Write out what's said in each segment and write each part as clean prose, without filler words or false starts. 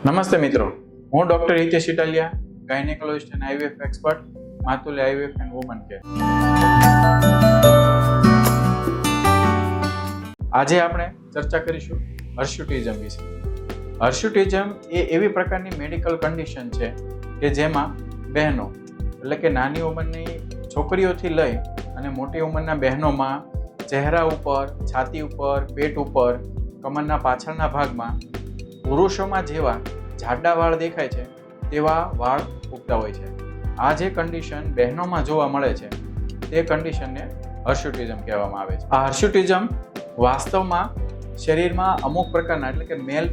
નમસ્તે મિત્રો, હું doctor Hitesh Italiya, gynaecologist and IVF expert, Matul IVF and woman care. આજે આપણે ચર્ચા કરીશું હર્સ્યુટિઝમ વિશે. હર્સ્યુટિઝમ એ એવી પ્રકારની મેડિકલ કન્ડિશન છે કે જેમાં બહેનો એટલે કે નાની ઉંમરની છોકરીઓથી લઈ અને મોટી ઉંમરના બહેનોમાં ચહેરા ઉપર, છાતી ઉપર, પેટ ઉપર, કમરના પાછળના ભાગમાં પુરુષોમાં જેવા જાડા વાળ દેખાય છે તેવા વાળ ઉગતા હોય છે. આ જે કન્ડિશન બહેનોમાં જોવા મળે છે તે કન્ડિશનને હર્સ્યુટિઝમ કહેવામાં આવે છે. આ હર્સ્યુટિઝમ વાસ્તવમાં શરીરમાં અમુક પ્રકારના એટલે કે મેલ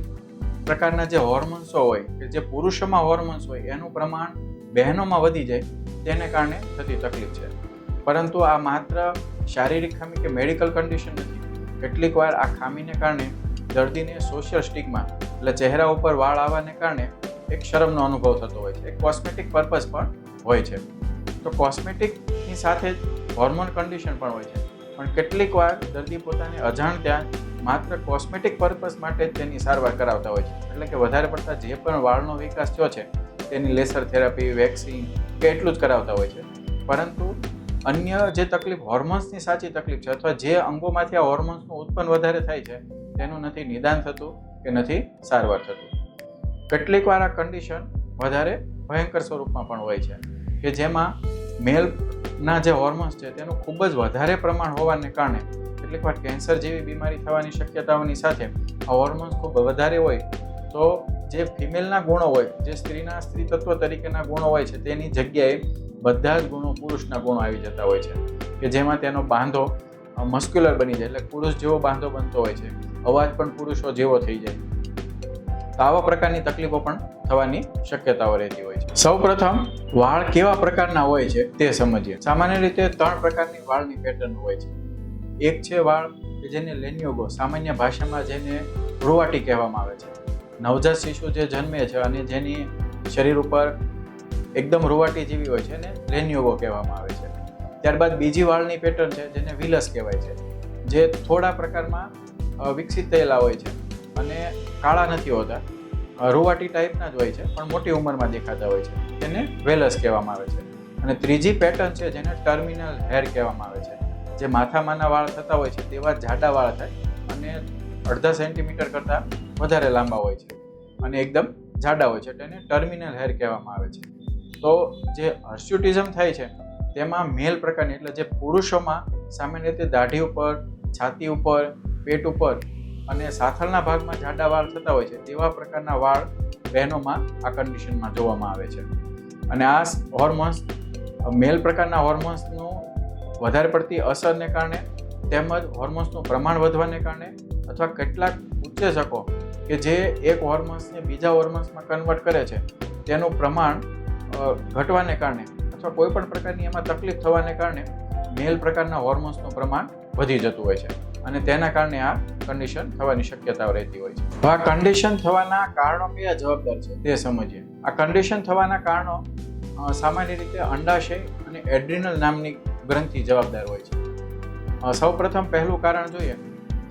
પ્રકારના જે હોર્મોન્સો હોય કે જે પુરુષોમાં હોર્મોન્સ હોય એનું પ્રમાણ બહેનોમાં વધી જાય તેને કારણે થતી તકલીફ છે. પરંતુ આ માત્ર શારીરિક ખામી કે મેડિકલ કન્ડિશન નથી. કેટલીક વાર આ ખામીને કારણે દર્દીને સોશિયલ સ્ટિગ્મા એટલે ચહેરા ઉપર વાળ આવવાને કારણે એક શરમનો અનુભવ થતો હોય છે. એક કોસ્મેટિક પર્પઝ પણ હોય છે. તો કોસ્મેટિકની સાથે જ હોર્મોન કન્ડિશન પણ હોય છે. પણ કેટલીક વાર દર્દી પોતાને અજાણત્યા માત્ર કોસ્મેટિક પર્પઝ માટે જ તેની સારવાર કરાવતા હોય છે. એટલે કે વધારે પડતા જે પણ વાળનો વિકાસ થયો છે તેની લેસર થેરાપી, વેક્સિંગ કે એટલું જ કરાવતા હોય છે. પરંતુ અન્ય જે તકલીફ હોર્મોન્સની સાચી તકલીફ છે અથવા જે અંગોમાંથી આ હોર્મોન્સનું ઉત્પન્ન વધારે થાય છે તેનું નથી નિદાન થતું કે નથી સારવાર થતું. કેટલીક વાર આ કન્ડિશન વધારે ભયંકર સ્વરૂપમાં પણ હોય છે કે જેમાં મેલના જે હોર્મોન્સ છે તેનું ખૂબ જ વધારે પ્રમાણ હોવાને કારણે કેટલીક વાર કેન્સર જેવી બીમારી થવાની શક્યતાઓની સાથે આ હોર્મોન્સ ખૂબ વધારે હોય તો જે ફિમેલના ગુણો હોય, જે સ્ત્રીના સ્ત્રી તત્વ તરીકેના ગુણો હોય છે તેની જગ્યાએ બધા જ ગુણો પુરુષના ગુણો આવી જતા હોય છે કે જેમાં તેનો બાંધો મસ્ક્યુલર બની જાય એટલે પુરુષ જેવો બાંધો બનતો હોય છે, અવાજ પણ પુરુષો જેવો થઈ જાય. તો આવા પ્રકારની તકલીફો પણ થવાની શક્યતાઓ રહેતી હોય છે. સૌપ્રથમ વાળ કેવા પ્રકારના હોય છે તે સમજીએ. સામાન્ય રીતે 3 પ્રકારની વાળની પેટર્ન હોય છે. એક છે વાળ કે જેને લેન્યુગો, સામાન્ય ભાષામાં જેને રૂવાટી કહેવામાં આવે છે. નવજાત શિશુ જે જન્મે છે અને જેની શરીર ઉપર એકદમ રૂવાટી જેવી હોય છે ને લેન્યુગો કહેવામાં આવે છે. ત્યારબાદ બીજી વાળની પેટર્ન છે જેને વિલસ કહેવાય છે, જે થોડા પ્રકારમાં વિકસિત થયેલા હોય છે અને કાળા નથી હોતા, રૂવાટી ટાઈપના જ હોય છે પણ મોટી ઉંમરમાં દેખાતા હોય છે, તેને વેલસ કહેવામાં આવે છે. અને ત્રીજી પેટર્ન છે જેને ટર્મિનલ હેર કહેવામાં આવે છે, જે માથામાંના વાળ થતા હોય છે તેવા જાડા વાળ થાય અને અડધા સેન્ટીમીટર કરતાં વધારે લાંબા હોય છે અને એકદમ જાડા હોય છે, તેને ટર્મિનલ હેર કહેવામાં આવે છે. તો જે હર્સ્યુટિઝમ થાય છે તેમાં મેલ પ્રકારની એટલે જે પુરુષોમાં સામાન્ય રીતે દાઢી ઉપર, છાતી ઉપર, પેટ ઉપર અને સાથળના ભાગમાં જાડા વાળ થતા હોય છે તેવા પ્રકારના વાળ બહેનોમાં આ કન્ડિશનમાં જોવામાં આવે છે. અને આ હોર્મોન્સ મેલ પ્રકારના હોર્મોન્સનું વધારે પડતી અસરને કારણે તેમજ હોર્મોન્સનું પ્રમાણ વધવાને કારણે અથવા કેટલાક ઉત્સેચકો કે જે એક હોર્મોન્સને બીજા હોર્મોન્સમાં કન્વર્ટ કરે છે તેનું પ્રમાણ ઘટવાને કારણે અથવા કોઈ પણ પ્રકારની એમાં તકલીફ થવાને કારણે મેલ પ્રકારના હોર્મોન્સનું પ્રમાણ વધી જતું હોય છે અને તેના કારણે આ કન્ડિશન થવાની શક્યતાઓ રહેતી હોય છે. તો આ કન્ડિશન થવાના કારણો કયા જવાબદાર છે તે સમજીએ. આ કન્ડિશન થવાના કારણો સામાન્ય રીતે અંડાશય અને એડ્રિનલ નામની ગ્રંથિ જવાબદાર હોય છે. સૌપ્રથમ પહેલું કારણ જોઈએ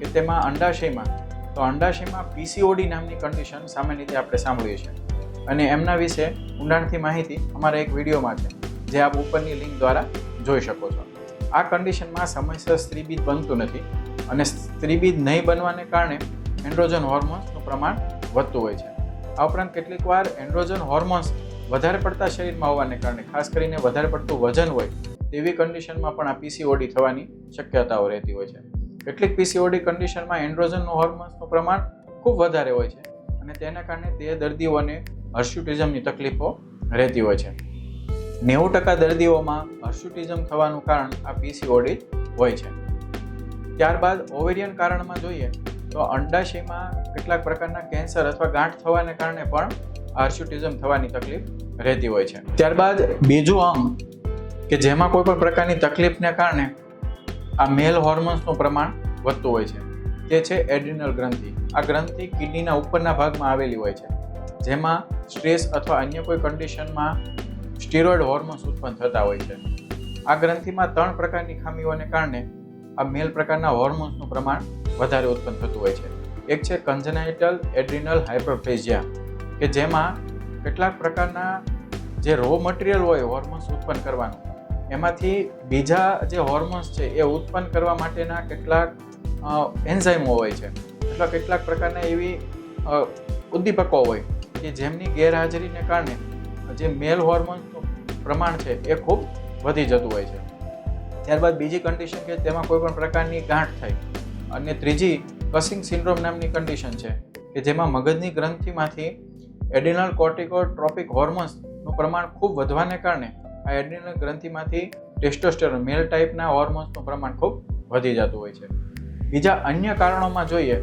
કે તેમાં અંડાશયમાં પીસીઓડી નામની કન્ડિશન સામાન્ય રીતે આપણે સાંભળીએ છીએ અને એમના વિશે ઊંડાણથી માહિતી અમારા એક વિડીયોમાં છે જે આપ ઉપરની લિંક દ્વારા જોઈ શકો છો. આ કન્ડિશનમાં સમયસર સ્ત્રીબીજ બનતું નથી અને સ્ત્રીબીજ નહીં બનવાને કારણે એન્ડ્રોજન હોર્મોન્સનું પ્રમાણ વધતું હોય છે. આ ઉપરાંત કેટલીક વાર એન્ડ્રોજન હોર્મોન્સ વધારે પડતા શરીરમાં હોવાને કારણે, ખાસ કરીને વધારે પડતું વજન હોય તેવી કન્ડિશનમાં પણ આ પીસીઓડી થવાની શક્યતાઓ રહેતી હોય છે. કેટલીક પીસીઓડી કન્ડિશનમાં એન્ડ્રોજન હોર્મોન્સનું પ્રમાણ ખૂબ વધારે હોય છે અને તેના કારણે તે દર્દીઓને હર્સ્યુટિઝમની તકલીફો રહેતી હોય છે. 90% દર્દીઓમાં હર્સ્યુટિઝમ થવાનું કારણ આ પીસીઓડી હોય છે. ત્યારબાદ ઓવેરિયન કારણમાં જોઈએ તો અંડાશયમાં કેટલાક પ્રકારના કેન્સર અથવા ગાંઠ થવાને કારણે પણ હર્સ્યુટિઝમ થવાની તકલીફ રહેતી હોય છે. ત્યારબાદ બીજું અંગ કે જેમાં કોઈ પણ પ્રકારની તકલીફને કારણે આ મેલ હોર્મોન્સનું પ્રમાણ વધતું હોય છે તે છે એડ્રિનલ ગ્રંથિ. આ ગ્રંથિ કિડનીના ઉપરના ભાગમાં આવેલી હોય છે, જેમાં સ્ટ્રેસ અથવા અન્ય કોઈ કન્ડિશનમાં સ્ટીરોઇડ હોર્મોન્સ ઉત્પન્ન થતા હોય છે. આ ગ્રંથિમાં 3 પ્રકારની ખામીઓને કારણે આ મેલ પ્રકારના હોર્મોન્સનું પ્રમાણ વધારે ઉત્પન્ન થતું હોય છે. એક છે કન્જેનાઇટલ એડ્રિનલ હાઇપરપ્લેઝિયા કે જેમાં કેટલાક પ્રકારના જે રો મટીરિયલ હોય હોર્મોન્સ ઉત્પન્ન કરવાનું, એમાંથી બીજા જે હોર્મોન્સ છે એ ઉત્પન્ન કરવા માટેના કેટલાક એન્ઝાઇમો હોય છે, અથવા કેટલાક પ્રકારના એવી ઉદ્દીપકો હોય કે જેમની ગેરહાજરીને કારણે જે મેલ હોર્મોન્સનું પ્રમાણ છે એ ખૂબ વધી જતું હોય છે. ત્યારબાદ બીજી કન્ડિશન કે તેમાં કોઈ પણ પ્રકારની ગાંઠ થાય, અને ત્રીજી કસિંગ સિન્ડ્રોમ નામની કન્ડિશન છે કે જેમાં મગજની ગ્રંથિમાંથી એડ્રિનલ કોર્ટિકોટ્રોપિક હોર્મોન્સનું પ્રમાણ ખૂબ વધવાને કારણે આ એડ્રિનલ ગ્રંથિમાંથી ટેસ્ટોસ્ટેરોન મેલ ટાઈપના હોર્મોન્સનું પ્રમાણ ખૂબ વધી જતું હોય છે. બીજા અન્ય કારણોમાં જોઈએ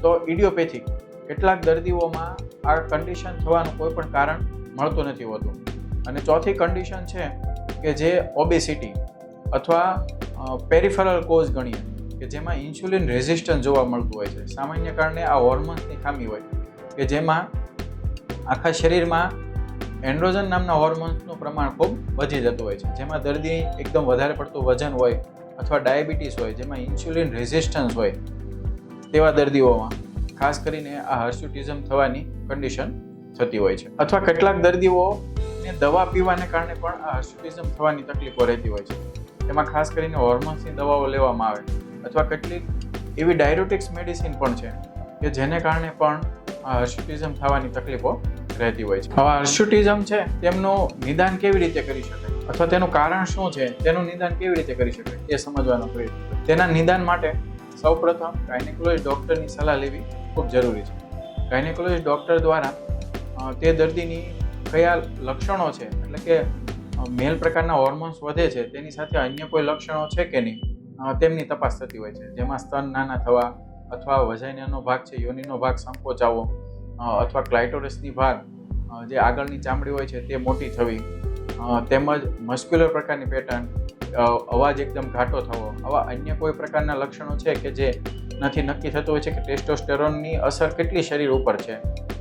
તો ઇડિયોપેથિક, કેટલાક દર્દીઓમાં આ કન્ડિશન થવાનું કોઈ પણ કારણ મળતું નથી હોતું. અને ચોથી કન્ડિશન છે કે જે ઓબેસિટી અથવા પેરિફેરલ કોઝ ગણીએ, કે જેમાં ઇન્સ્યુલિન રેઝિસ્ટન્સ જોવા મળતું હોય છે. સામાન્ય કારણે આ હોર્મોન્સની ખામી હોય કે જેમાં આખા શરીરમાં એન્ડ્રોજન નામના હોર્મોન્સનું પ્રમાણ ખૂબ વધી જતું હોય છે, જેમાં દર્દી એકદમ વધારે પડતું વજન હોય અથવા ડાયાબિટીસ હોય, જેમાં ઇન્સ્યુલિન રેઝિસ્ટન્સ હોય, તેવા દર્દીઓમાં ખાસ કરીને આ હર્સ્યુટિઝમ થવાની કન્ડિશન થતી હોય છે. અથવા કેટલાક દર્દીઓને દવા પીવાને કારણે પણ આ હર્સ્યુટિઝમ થવાની તકલીફો રહેતી હોય છે. તેમાં ખાસ કરીને હોર્મોન્સની દવાઓ લેવામાં આવે, અથવા કેટલીક એવી ડાયરેટિક્સ મેડિસિન પણ છે કે જેને કારણે પણ આ હર્સ્યુટિઝમ થવાની તકલીફો રહેતી હોય છે. હવે હર્સ્યુટિઝમ છે તેમનું નિદાન કેવી રીતે કરી શકાય, અથવા તેનું કારણ શું છે, તેનું નિદાન કેવી રીતે કરી શકાય એ સમજવાનો પ્રયત્ન. તેના નિદાન માટે સૌપ્રથમ ગાયનેકોલોજીસ્ટ ડૉક્ટરની સલાહ લેવી ખૂબ જરૂરી છે. ગાયનેકોલોજીસ્ટ ડૉક્ટર દ્વારા તે દર્દીની કયા લક્ષણો છે, એટલે કે મેલ પ્રકારના હોર્મોન્સ વધે છે તેની સાથે અન્ય કોઈ લક્ષણો છે કે નહીં, તેમની તપાસ થતી હોય છે. જેમાં સ્તન નાના થવા, અથવા વજાઇનાનો ભાગ છે યોનિનો ભાગ સંકોચાવો, અથવા ક્લાઇટોરસની ભાગ જે આગળની ચામડી હોય છે તે મોટી થવી, તેમજ મસ્ક્યુલર પ્રકારની પેટર્ન, અવાજ એકદમ ઘાટો થવો, આવા અન્ય કોઈ પ્રકારના લક્ષણો છે કે જે નથી નક્કી થતું હોય છે કે ટેસ્ટોસ્ટેરોનની અસર કેટલી શરીર ઉપર છે,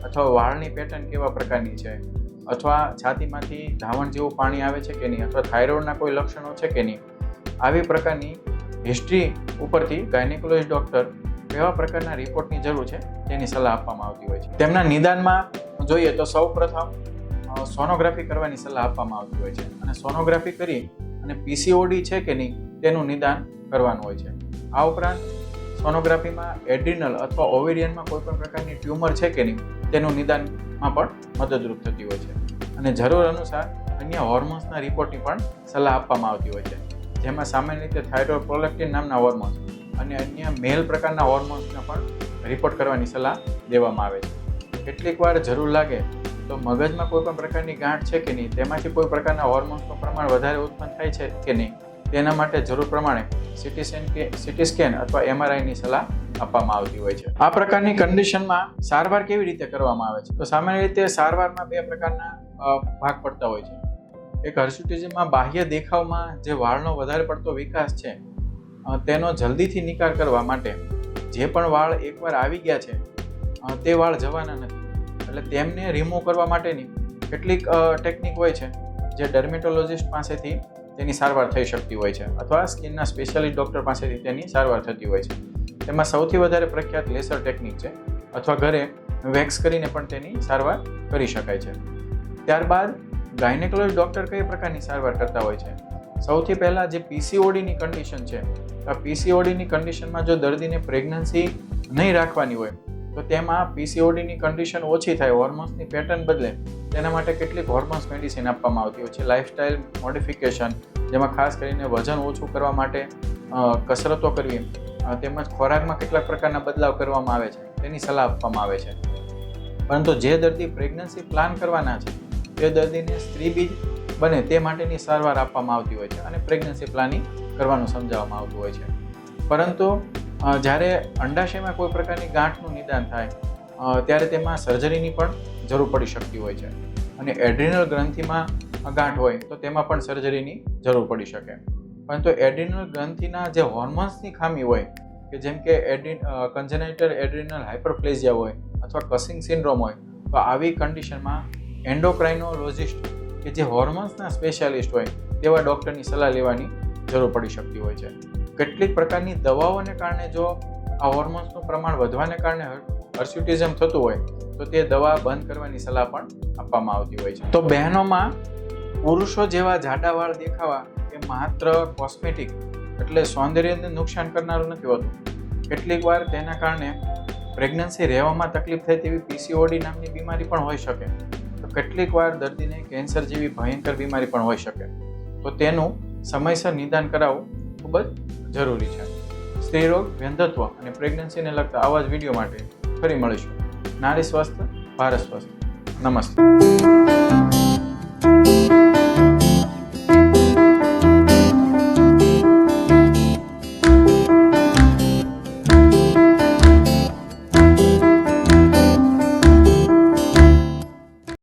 અથવા વાળની પેટર્ન કેવા પ્રકારની છે, અથવા છાતીમાંથી ધાવણ જેવું પાણી આવે છે કે નહીં, અથવા થાઇરોઇડના કોઈ લક્ષણો છે કે નહીં. આવી પ્રકારની હિસ્ટ્રી ઉપરથી ગાયનેકોલોજીસ્ટ ડૉક્ટર કેવા પ્રકારના રિપોર્ટની જરૂર છે તેની સલાહ આપવામાં આવતી હોય છે. તેમના નિદાનમાં જોઈએ તો સૌ પ્રથમ સોનોગ્રાફી કરવાની સલાહ આપવામાં આવતી હોય છે, અને સોનોગ્રાફી કરી અને પીસીઓડી છે કે નહીં તેનું નિદાન કરવાનું હોય છે. આ ઉપરાંત સોનોગ્રાફીમાં એડ્રિનલ અથવા ઓવેરિયનમાં કોઈ પણ પ્રકારની ટ્યુમર છે કે નહીં તેનું નિદાનમાં પણ મદદરૂપ થતી હોય છે. અને જરૂર અનુસાર અન્ય હોર્મોન્સના રિપોર્ટની પણ સલાહ આપવામાં આવતી હોય છે, જેમાં સામાન્ય રીતે થાઇરોઇડ પ્રોલેક્ટિન નામના હોર્મોન્સ અને અન્ય મેલ પ્રકારના હોર્મોન્સને પણ રિપોર્ટ કરવાની સલાહ દેવામાં આવે છે. કેટલીક વાર જરૂર લાગે તો મગજમાં કોઈ પણ પ્રકારની ગાંઠ છે કે નહીં, તેમાંથી કોઈ પ્રકારના હોર્મોન્સનું પ્રમાણ વધારે ઉત્પન્ન થાય છે કે નહીં, તેના માટે જરૂર પ્રમાણે સીટી સ્કેન અથવા એમઆરઆઈની સલાહ આપવામાં આવતી હોય છે. આ પ્રકારની કન્ડિશનમાં સારવાર કેવી રીતે કરવામાં આવે છે, તો સામાન્ય રીતે સારવારમાં બે પ્રકારના ભાગ પડતા હોય છે. એક હર્સ્યુટિઝમમાં બાહ્ય દેખાવમાં જે વાળનો વધારે પડતો વિકાસ છે તેનો જલ્દીથી નિકાલ કરવા માટે જે પણ વાળ એકવાર આવી ગયા છે તે વાળ જવાના નથી, એટલે તેમને રિમૂવ કરવા માટેની કેટલીક ટેકનિક હોય છે જે ડર્મેટોલોજિસ્ટ પાસેથી તેની સારવાર થઈ શકતી હોય છે, અથવા સ્કિનના સ્પેશિયાલિસ્ટ ડૉક્ટર પાસેથી તેની સારવાર થતી હોય છે. તેમાં સૌથી વધારે પ્રખ્યાત લેસર ટેકનિક છે, અથવા ઘરે વેક્સ કરીને પણ તેની સારવાર કરી શકાય છે. ત્યારબાદ ગાયનેકોલોજીસ્ટ ડૉક્ટર કઈ પ્રકારની સારવાર કરતા હોય છે. સૌથી પહેલાં જે પીસીઓડીની કન્ડિશન છે, આ પીસીઓડીની કન્ડિશનમાં જો દર્દીને પ્રેગ્નન્સી નહીં રાખવાની હોય તો તેમાં પીસીઓડીની કન્ડિશન ઓછી થાય, હોર્મોન્સની પેટર્ન બદલે, તેના માટે કેટલીક હોર્મોન્સ મેડિસિન આપવામાં આવતી હોય છે. લાઇફસ્ટાઇલ મોડિફિકેશન, જેમાં ખાસ કરીને વજન ઓછું કરવા માટે કસરતો કરવી, તેમજ ખોરાકમાં કેટલાક પ્રકારના બદલાવ કરવામાં આવે છે, તેની સલાહ આપવામાં આવે છે. પરંતુ જે દર્દી પ્રેગ્નન્સી પ્લાન કરવાના છે તે દર્દીને સ્ત્રીબીજ બને તે માટેની સારવાર આપવામાં આવતી હોય છે, અને પ્રેગ્નન્સી પ્લાનિંગ કરવાનું સમજાવવામાં આવતું હોય છે. પરંતુ જ્યારે અંડાશયમાં કોઈ પ્રકારની ગાંઠનું નિદાન થાય ત્યારે તેમાં સર્જરીની પણ જરૂર પડી શકતી હોય છે, અને એડ્રિનલ ગ્રંથિમાં ગાંઠ હોય તો તેમાં પણ સર્જરીની જરૂર પડી શકે. પરંતુ એડ્રિનલ ગ્રંથિના જે હોર્મોન્સની ખામી હોય, કે જેમ કે કન્જેનાઇટલ એડ્રિનલ હાઇપરપ્લેઝિયા હોય અથવા કસિંગ સિન્ડ્રોમ હોય, તો આવી કન્ડિશનમાં એન્ડોક્રાઇનોલોજિસ્ટ કે જે હોર્મોન્સના સ્પેશિયાલિસ્ટ હોય તેવા ડૉક્ટરની સલાહ લેવાની જરૂર પડી શકતી હોય છે. કેટલીક પ્રકારની દવાઓને કારણે જો આ હોર્મોન્સનું પ્રમાણ વધવાને કારણે હર્સ્યુટિઝમ થતું હોય તો તે દવા બંધ કરવાની સલાહ પણ આપવામાં આવતી હોય છે. તો બહેનોમાં પુરુષો જેવા જાડા વાળ દેખાવા એ માત્ર કોસ્મેટિક એટલે સૌંદર્યને નુકસાન કરનારું નથી હોતું. કેટલીક વાર તેના કારણે પ્રેગ્નન્સી રહેવામાં તકલીફ થાય તેવી પીસીઓડી નામની બીમારી પણ હોઈ શકે. તો કેટલીક વાર દર્દીને કેન્સર જેવી ભયંકર બીમારી પણ હોઈ શકે. તો તેનું સમયસર નિદાન કરાવવું ખૂબ જ જરૂરી છે. સ્ત્રીરોગ, વંધ્યત્વ અને પ્રેગ્નન્સીને લગતા આવા જ વિડીયો માટે ફરી મળીશું. નારી સ્વસ્થ, ભારત સ્વસ્થ. નમસ્તે.